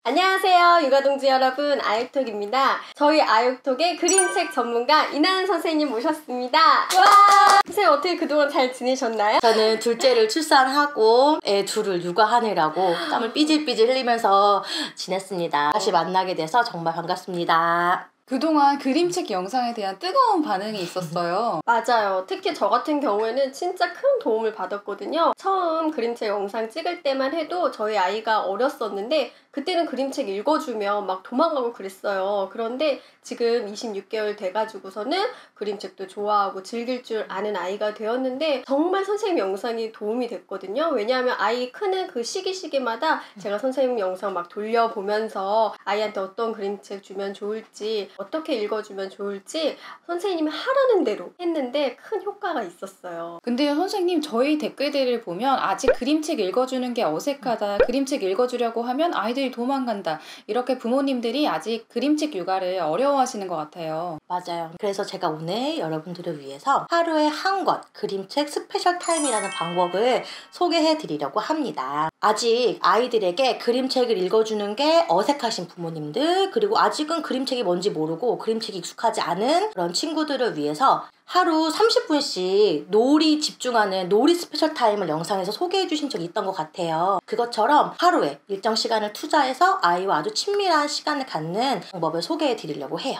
안녕하세요 육아동지 여러분, 아육톡입니다. 저희 아육톡의 그림책 전문가 이나은 선생님 모셨습니다. 와! 선생님 어떻게 그동안 잘 지내셨나요? 저는 둘째를 출산하고 애 둘을 육아하느라고 땀을 삐질삐질 흘리면서 지냈습니다. 다시 만나게 돼서 정말 반갑습니다. 그동안 그림책 영상에 대한 뜨거운 반응이 있었어요. 맞아요. 특히 저 같은 경우에는 진짜 큰 도움을 받았거든요. 처음 그림책 영상 찍을 때만 해도 저희 아이가 어렸었는데 그때는 그림책 읽어주면 막 도망가고 그랬어요. 그런데 지금 26개월 돼가지고서는 그림책도 좋아하고 즐길 줄 아는 아이가 되었는데 정말 선생님 영상이 도움이 됐거든요. 왜냐하면 아이 크는 그 시기마다 제가 선생님 영상 막 돌려보면서 아이한테 어떤 그림책 주면 좋을지, 어떻게 읽어주면 좋을지 선생님이 하라는 대로 했는데 큰 효과가 있었어요. 근데 선생님, 저희 댓글들을 보면 아직 그림책 읽어주는 게 어색하다, 그림책 읽어주려고 하면 아이들이 도망간다, 이렇게 부모님들이 아직 그림책 육아를 어려워하시는 것 같아요. 맞아요. 그래서 제가 오늘 여러분들을 위해서 하루에 한 권 그림책 스페셜 타임이라는 방법을 소개해 드리려고 합니다. 아직 아이들에게 그림책을 읽어주는 게 어색하신 부모님들, 그리고 아직은 그림책이 뭔지 모르고 그림책이 익숙하지 않은 그런 친구들을 위해서 하루 30분씩 놀이 집중하는 놀이 스페셜 타임을 영상에서 소개해 주신 적이 있던 것 같아요. 그것처럼 하루에 일정 시간을 투자해서 아이와 아주 친밀한 시간을 갖는 방법을 소개해 드리려고 해요.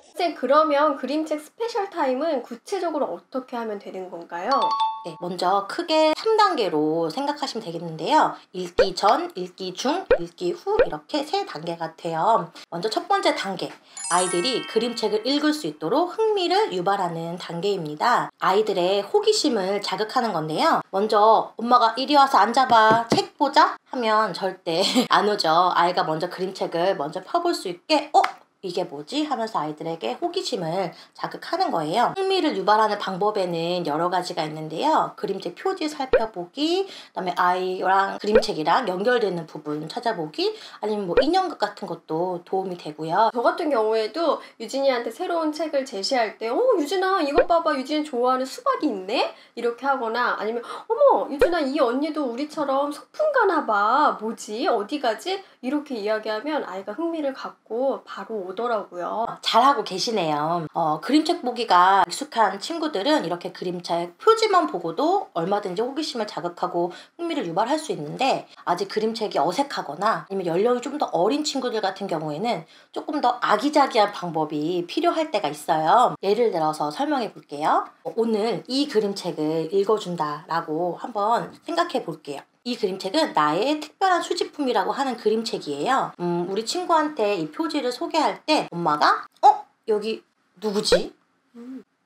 선생님, 그러면 그림책 스페셜 타임은 구체적으로 어떻게 하면 되는 건가요? 네, 먼저 크게 3단계로 생각하시면 되겠는데요. 읽기 전, 읽기 중, 읽기 후 이렇게 3단계 같아요. 먼저 첫 번째 단계, 아이들이 그림책을 읽을 수 있도록 흥미를 유발하는 단계입니다. 아이들의 호기심을 자극하는 건데요. 먼저 엄마가 이리 와서 앉아봐, 책 보자 하면 절대 안 오죠. 아이가 먼저 그림책을 먼저 펴볼 수 있게 이게 뭐지? 하면서 아이들에게 호기심을 자극하는 거예요. 흥미를 유발하는 방법에는 여러 가지가 있는데요. 그림책 표지 살펴보기, 그다음에 아이랑 그림책이랑 연결되는 부분 찾아보기, 아니면 뭐 인형극 같은 것도 도움이 되고요. 저 같은 경우에도 유진이한테 새로운 책을 제시할 때 유진아 이것 봐봐, 유진이 좋아하는 수박이 있네? 이렇게 하거나, 아니면 어머 유진아 이 언니도 우리처럼 소풍 가나 봐, 뭐지? 어디 가지? 이렇게 이야기하면 아이가 흥미를 갖고 바로 오더라고요. 잘하고 계시네요. 그림책 보기가 익숙한 친구들은 이렇게 그림책 표지만 보고도 얼마든지 호기심을 자극하고 흥미를 유발할 수 있는데, 아직 그림책이 어색하거나 아니면 연령이 좀 더 어린 친구들 같은 경우에는 조금 더 아기자기한 방법이 필요할 때가 있어요. 예를 들어서 설명해 볼게요. 오늘 이 그림책을 읽어준다라고 한번 생각해 볼게요. 이 그림책은 나의 특별한 수집품이라고 하는 그림책이에요. 우리 친구한테 이 표지를 소개할 때 엄마가 여기 누구지?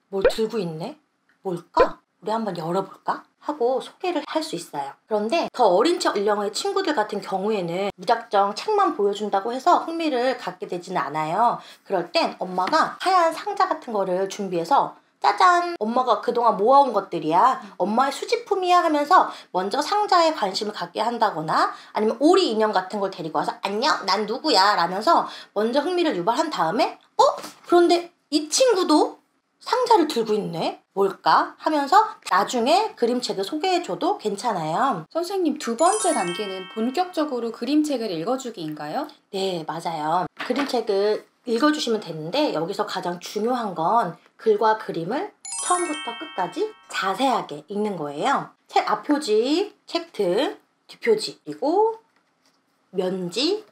뭘 들고 있네? 뭘까? 우리 한번 열어볼까? 하고 소개를 할 수 있어요. 그런데 더 어린 연령의 친구들 같은 경우에는 무작정 책만 보여준다고 해서 흥미를 갖게 되지는 않아요. 그럴 땐 엄마가 하얀 상자 같은 거를 준비해서 짜잔! 엄마가 그동안 모아온 것들이야. 엄마의 수집품이야 하면서 먼저 상자에 관심을 갖게 한다거나, 아니면 오리 인형 같은 걸 데리고 와서 안녕! 난 누구야? 라면서 먼저 흥미를 유발한 다음에 그런데 이 친구도 상자를 들고 있네? 뭘까? 하면서 나중에 그림책을 소개해줘도 괜찮아요. 선생님, 두 번째 단계는 본격적으로 그림책을 읽어주기인가요? 네, 맞아요. 그림책을 읽어주시면 되는데, 여기서 가장 중요한 건 글과 그림을 처음부터 끝까지 자세하게 읽는 거예요. 책 앞표지, 책등, 뒷표지, 그리고 면지,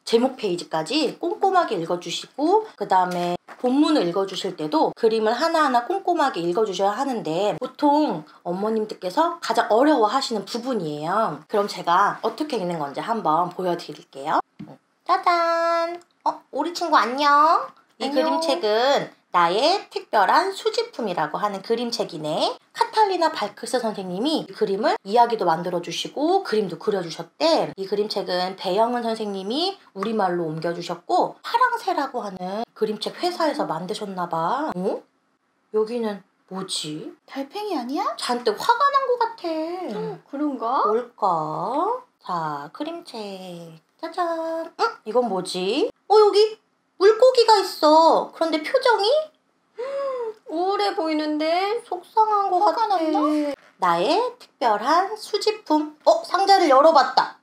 제목 페이지까지 꼼꼼하게 읽어주시고, 그 다음에 본문을 읽어주실 때도 그림을 하나하나 꼼꼼하게 읽어주셔야 하는데, 보통 어머님들께서 가장 어려워하시는 부분이에요. 그럼 제가 어떻게 읽는 건지 한번 보여드릴게요. 짜잔! 우리 친구 안녕! 이 그림책은 나의 특별한 수집품이라고 하는 그림책이네. 카탈리나 발크스 선생님이 이 그림을 이야기도 만들어주시고 그림도 그려주셨대. 이 그림책은 배영은 선생님이 우리말로 옮겨주셨고 파랑새라고 하는 그림책 회사에서 만드셨나봐. 여기는 뭐지? 달팽이 아니야? 잔뜩 화가 난 것 같아. 그런가? 뭘까? 자, 그림책. 짜잔. 이건 뭐지? 여기 물고기가 있어. 그런데 표정이 우울해 보이는데? 속상한 것 화가 같아. 났나? 나의 특별한 수집품. 상자를 열어봤다.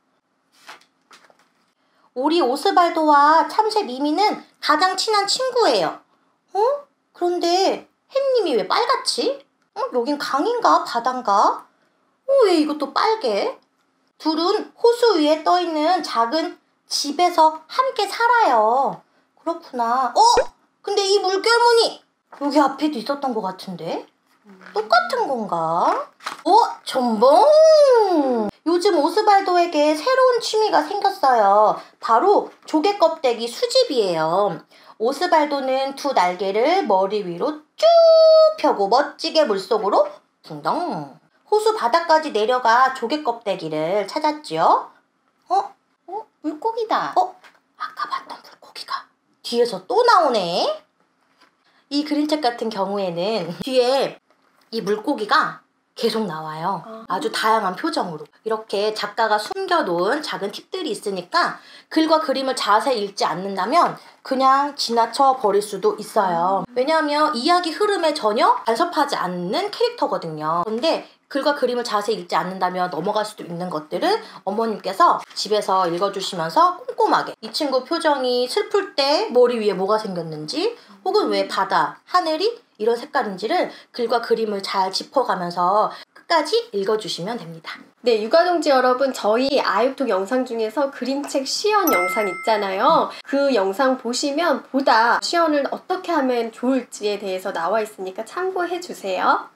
우리 오스발도와 참새 미미는 가장 친한 친구예요. 그런데 햇님이 왜 빨갛지? 여긴 강인가 바다인가? 왜 이것도 빨개? 둘은 호수 위에 떠있는 작은 집에서 함께 살아요. 그렇구나. 근데 이 물결무늬 여기 앞에도 있었던 것 같은데? 똑같은 건가? 첨벙! 요즘 오스발도에게 새로운 취미가 생겼어요. 바로 조개 껍데기 수집이에요. 오스발도는 두 날개를 머리 위로 쭉 펴고 멋지게 물속으로 붕덩. 호수 바닥까지 내려가 조개 껍데기를 찾았죠. 물고기다. 아까 봤던 물고기가 뒤에서 또 나오네. 이 그림책 같은 경우에는 뒤에 이 물고기가 계속 나와요. 아주 다양한 표정으로. 이렇게 작가가 숨겨놓은 작은 팁들이 있으니까 글과 그림을 자세히 읽지 않는다면 그냥 지나쳐 버릴 수도 있어요. 왜냐하면 이야기 흐름에 전혀 간섭하지 않는 캐릭터거든요. 그런데 글과 그림을 자세히 읽지 않는다면 넘어갈 수도 있는 것들을 어머님께서 집에서 읽어주시면서 꼼꼼하게 이 친구 표정이 슬플 때 머리 위에 뭐가 생겼는지 혹은 왜 바다, 하늘이 이런 색깔인지를 글과 그림을 잘 짚어가면서 끝까지 읽어주시면 됩니다. 네, 육아동지 여러분, 저희 아육톡 영상 중에서 그림책 시연 영상 있잖아요. 그 영상 보시면 보다 시연을 어떻게 하면 좋을지에 대해서 나와 있으니까 참고해 주세요.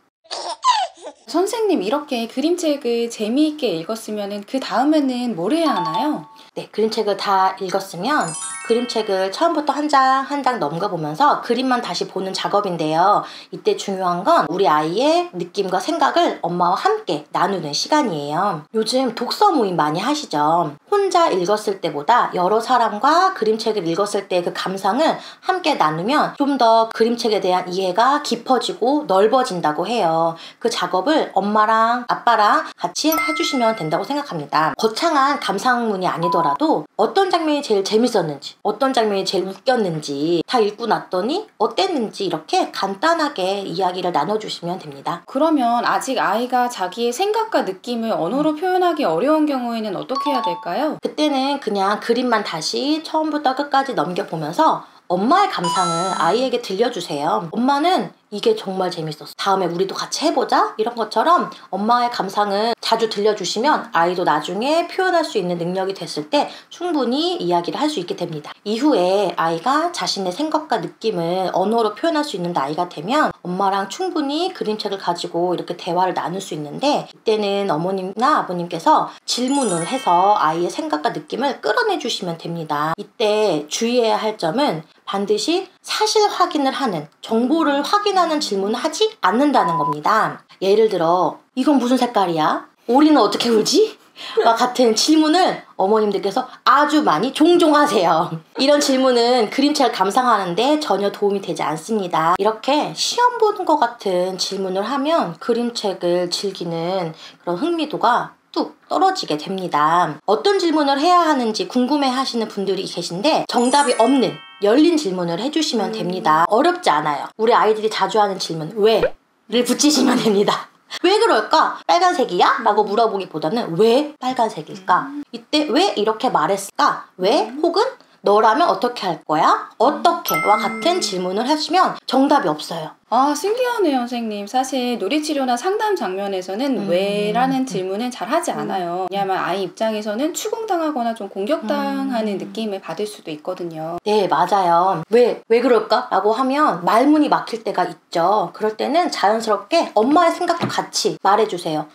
선생님, 이렇게 그림책을 재미있게 읽었으면 그 다음에는 뭘 해야 하나요? 네, 그림책을 다 읽었으면 그림책을 처음부터 한 장 한 장 넘겨보면서 그림만 다시 보는 작업인데요. 이때 중요한 건 우리 아이의 느낌과 생각을 엄마와 함께 나누는 시간이에요. 요즘 독서 모임 많이 하시죠? 혼자 읽었을 때보다 여러 사람과 그림책을 읽었을 때 그 감상을 함께 나누면 좀 더 그림책에 대한 이해가 깊어지고 넓어진다고 해요. 그 작업을 엄마랑 아빠랑 같이 해주시면 된다고 생각합니다. 거창한 감상문이 아니더라도 어떤 장면이 제일 재밌었는지, 어떤 장면이 제일 웃겼는지 다 읽고 났더니 어땠는지 이렇게 간단하게 이야기를 나눠주시면 됩니다. 그러면 아직 아이가 자기의 생각과 느낌을 언어로 표현하기 어려운 경우에는 어떻게 해야 될까요? 그때는 그냥 그림만 다시 처음부터 끝까지 넘겨보면서 엄마의 감상을 아이에게 들려주세요. 엄마는 이게 정말 재밌었어. 다음에 우리도 같이 해보자? 이런 것처럼 엄마의 감상을 자주 들려주시면 아이도 나중에 표현할 수 있는 능력이 됐을 때 충분히 이야기를 할 수 있게 됩니다. 이후에 아이가 자신의 생각과 느낌을 언어로 표현할 수 있는 나이가 되면 엄마랑 충분히 그림책을 가지고 이렇게 대화를 나눌 수 있는데 이때는 어머님이나 아버님께서 질문을 해서 아이의 생각과 느낌을 끌어내 주시면 됩니다. 이때 주의해야 할 점은 반드시 사실 확인을 하는, 정보를 확인하는 질문을 하지 않는다는 겁니다. 예를 들어 이건 무슨 색깔이야? 오리는 어떻게 울지? 와 같은 질문을 어머님들께서 아주 많이 종종 하세요. 이런 질문은 그림책을 감상하는데 전혀 도움이 되지 않습니다. 이렇게 시험 보는 것 같은 질문을 하면 그림책을 즐기는 그런 흥미도가 뚝 떨어지게 됩니다. 어떤 질문을 해야 하는지 궁금해 하시는 분들이 계신데 정답이 없는 열린 질문을 해주시면 됩니다. 어렵지 않아요. 우리 아이들이 자주 하는 질문 왜를 붙이시면 됩니다. 왜 그럴까? 빨간색이야? 라고 물어보기보다는 왜 빨간색일까? 이때 왜 이렇게 말했을까? 왜? 혹은 너라면 어떻게 할 거야? 어떻게?와 같은 질문을 하시면 정답이 없어요. 아, 신기하네요, 선생님. 사실 놀이치료나 상담 장면에서는 왜라는 질문은 잘 하지 않아요. 왜냐하면 아이 입장에서는 추궁당하거나 좀 공격당하는 느낌을 받을 수도 있거든요. 네, 맞아요. 왜 그럴까? 라고 하면 말문이 막힐 때가 있죠. 그럴 때는 자연스럽게 엄마의 생각도 같이 말해주세요.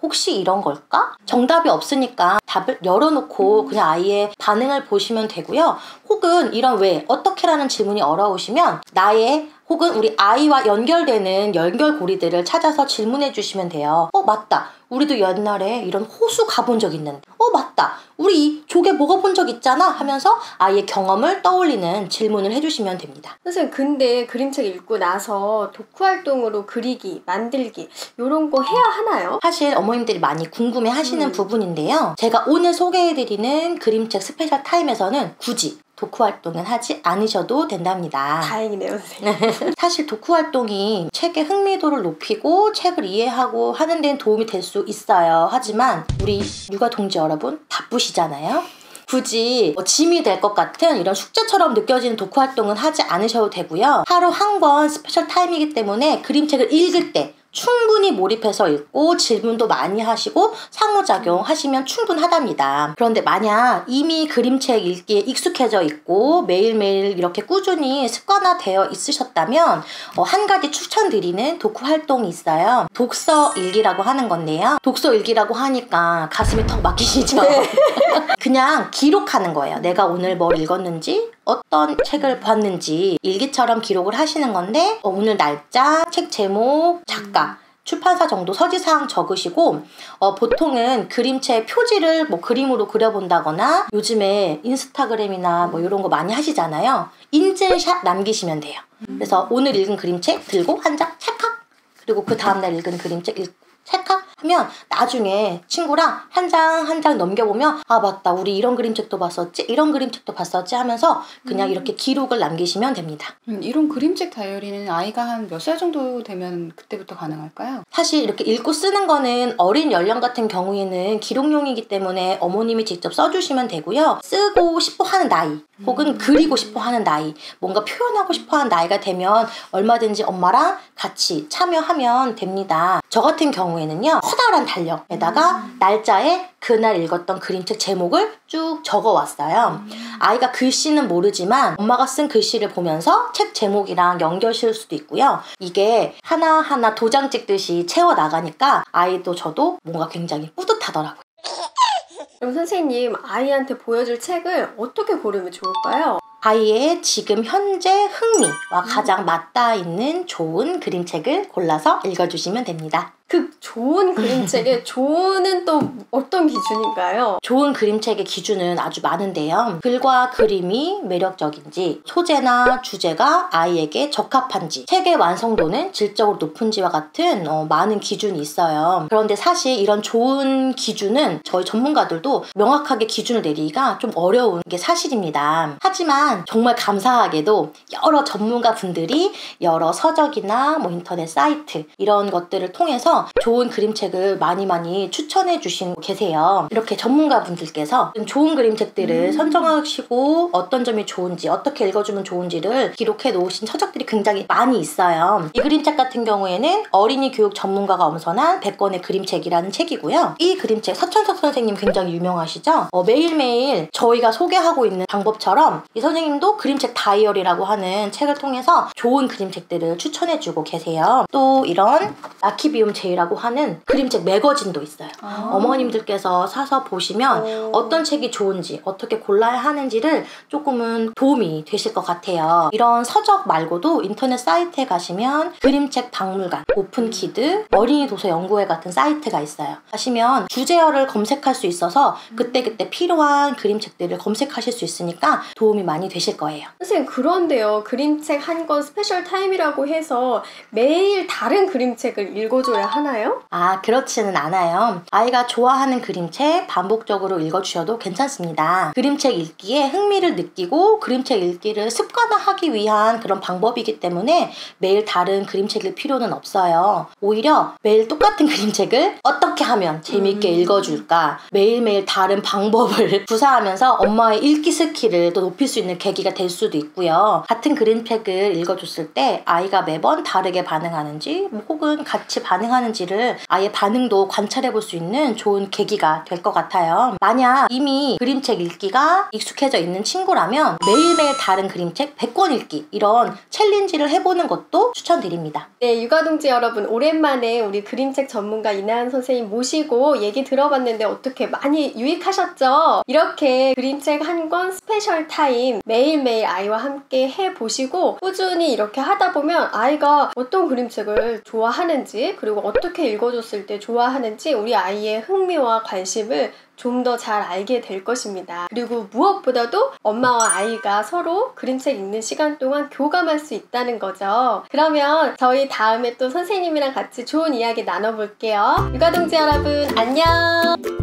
혹시 이런 걸까? 정답이 없으니까 답을 열어놓고 그냥 아이의 반응을 보시면 되고요. 혹은 이런 왜, 어떻게라는 질문이 어려우시면 나의 혹은 우리 아이와 연결되는 연결고리들을 찾아서 질문해 주시면 돼요. 맞다. 우리도 옛날에 이런 호수 가본 적 있는데. 맞다. 우리 이 조개 먹어본 적 있잖아 하면서 아이의 경험을 떠올리는 질문을 해주시면 됩니다. 선생님, 근데 그림책 읽고 나서 독후활동으로 그리기, 만들기 이런 거 해야 하나요? 사실 어머님들이 많이 궁금해 하시는 부분인데요. 제가 오늘 소개해드리는 그림책 스페셜 타임에서는 굳이 독후활동은 하지 않으셔도 된답니다. 다행이네요, 선생님. 사실 독후활동이 책의 흥미도를 높이고 책을 이해하고 하는 데는 도움이 될 수 있어요. 하지만 우리 육아 동지 여러분 바쁘시잖아요. 굳이 짐이 될 것 같은 이런 숙제처럼 느껴지는 독후 활동은 하지 않으셔도 되고요. 하루 한 권 스페셜 타임이기 때문에 그림책을 읽을 때 충분히 몰입해서 읽고 질문도 많이 하시고 상호작용 하시면 충분하답니다. 그런데 만약 이미 그림책 읽기에 익숙해져 있고 매일매일 이렇게 꾸준히 습관화되어 있으셨다면 한 가지 추천드리는 독후 활동이 있어요. 독서 일기라고 하는 건데요. 독서 일기라고 하니까 가슴이 턱 막히시죠? 네. 그냥 기록하는 거예요. 내가 오늘 뭘 읽었는지, 어떤 책을 봤는지 일기처럼 기록을 하시는 건데 오늘 날짜, 책 제목, 작가, 출판사 정도 서지사항 적으시고 보통은 그림체 표지를 뭐 그림으로 그려본다거나 요즘에 인스타그램이나 뭐 이런 거 많이 하시잖아요. 인증샷 남기시면 돼요. 그래서 오늘 읽은 그림책 들고 한 장 찰칵, 그리고 그 다음날 읽은 그림책 찰칵 하면 나중에 친구랑 한 장 한 장 넘겨보면 아 맞다, 우리 이런 그림책도 봤었지, 이런 그림책도 봤었지 하면서 그냥 이렇게 기록을 남기시면 됩니다. 이런 그림책 다이어리는 아이가 한 몇 살 정도 되면 그때부터 가능할까요? 사실 이렇게 읽고 쓰는 거는 어린 연령 같은 경우에는 기록용이기 때문에 어머님이 직접 써주시면 되고요. 쓰고 싶어 하는 나이 혹은 그리고 싶어 하는 나이, 뭔가 표현하고 싶어 하는 나이가 되면 얼마든지 엄마랑 같이 참여하면 됩니다. 저 같은 경우에는요, 커다란 달력에다가 날짜에 그날 읽었던 그림책 제목을 쭉 적어왔어요. 아이가 글씨는 모르지만 엄마가 쓴 글씨를 보면서 책 제목이랑 연결시킬 수도 있고요. 이게 하나하나 도장 찍듯이 채워나가니까 아이도 저도 뭔가 굉장히 뿌듯하더라고요. 그럼 선생님, 아이한테 보여줄 책을 어떻게 고르면 좋을까요? 아이의 지금 현재 흥미와 가장 맞닿아 있는 좋은 그림책을 골라서 읽어주시면 됩니다. 그 좋은 그림책의 좋은은 또 어떤 기준인가요? 좋은 그림책의 기준은 아주 많은데요. 글과 그림이 매력적인지, 소재나 주제가 아이에게 적합한지, 책의 완성도는 질적으로 높은지와 같은 많은 기준이 있어요. 그런데 사실 이런 좋은 기준은 저희 전문가들도 명확하게 기준을 내리기가 좀 어려운 게 사실입니다. 하지만 정말 감사하게도 여러 전문가 분들이 여러 서적이나 뭐 인터넷 사이트 이런 것들을 통해서 좋은 그림책을 많이 추천해 주시고 계세요. 이렇게 전문가분들께서 좋은 그림책들을 선정하시고 어떤 점이 좋은지, 어떻게 읽어주면 좋은지를 기록해 놓으신 서적들이 굉장히 많이 있어요. 이 그림책 같은 경우에는 어린이 교육 전문가가 엄선한 100권의 그림책이라는 책이고요. 이 그림책 서천석 선생님 굉장히 유명하시죠? 매일매일 저희가 소개하고 있는 방법처럼 이 선생님도 그림책 다이어리라고 하는 책을 통해서 좋은 그림책들을 추천해 주고 계세요. 또 이런 아키비움 제이라고 하는 그림책 매거진도 있어요. 어머님들께서 사서 보시면 어떤 책이 좋은지, 어떻게 골라야 하는지를 조금은 도움이 되실 것 같아요. 이런 서적 말고도 인터넷 사이트에 가시면 그림책 박물관, 오픈키드, 어린이 도서 연구회 같은 사이트가 있어요. 가시면 주제어를 검색할 수 있어서 그때그때 필요한 그림책들을 검색하실 수 있으니까 도움이 많이 되실 거예요. 선생님, 그런데요, 그림책 한 권 스페셜 타임이라고 해서 매일 다른 그림책을 읽어줘야 하나요? 그렇지는 않아요. 아이가 좋아하는 그림책 반복적으로 읽어주셔도 괜찮습니다. 그림책 읽기에 흥미를 느끼고 그림책 읽기를 습관화하기 위한 그런 방법이기 때문에 매일 다른 그림책 읽을 필요는 없어요. 오히려 매일 똑같은 그림책을 어떻게 하면 재미있게 읽어줄까, 매일매일 다른 방법을 구사하면서 엄마의 읽기 스킬을 또 높일 수 있는 계기가 될 수도 있고요. 같은 그림책을 읽어줬을 때 아이가 매번 다르게 반응하는지 혹은 같이 반응하는지를 아이의 반응도 관찰해 볼 수 있는 좋은 계기가 될 것 같아요. 만약 이미 그림책 읽기가 익숙해져 있는 친구라면 매일매일 다른 그림책 100권 읽기, 이런 챌린지를 해보는 것도 추천드립니다. 네, 육아동지 여러분, 오랜만에 우리 그림책 전문가 이나은 선생님 모시고 얘기 들어봤는데 어떻게 많이 유익하셨죠? 이렇게 그림책 한 권 스페셜 타임 매일매일 아이와 함께 해보시고 꾸준히 이렇게 하다 보면 아이가 어떤 그림책을 좋아하는지, 그리고 어떻게 읽어줬을 때 좋아하는지 우리 아이의 흥미와 관심을 좀 더 잘 알게 될 것입니다. 그리고 무엇보다도 엄마와 아이가 서로 그림책 읽는 시간 동안 교감할 수 있다는 거죠. 그러면 저희 다음에 또 선생님이랑 같이 좋은 이야기 나눠볼게요. 육아동지 여러분, 안녕!